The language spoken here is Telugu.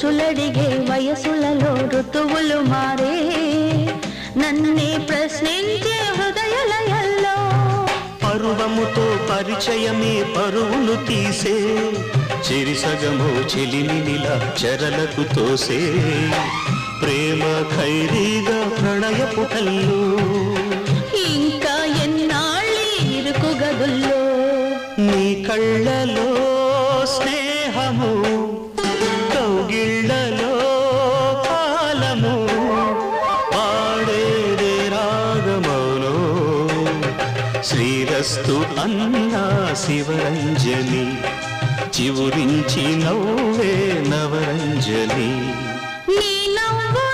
రుచులడిగే వయసులలో ఋతువులు మారే నన్నే ప్రశ్నించే హృదయలయల్లో పరువముతో పరిచయమే పరువులు తీసే చిరిసగము చెలిమినిలా చెరలకు తోసే ప్రేమ ఖైరీగా ప్రణయపు కల్లు ఇంకా ఎన్నాళ్ళి ఇరుకు గదుల్లో నీ కళ్ళలో స్నేహము కౌగిళ్ళలో కాలము పాడేదే రాగమౌనో శ్రీరస్తు అన్నా శివరంజని చివురించి నవ్వే నవరంజని నీ నవ్వు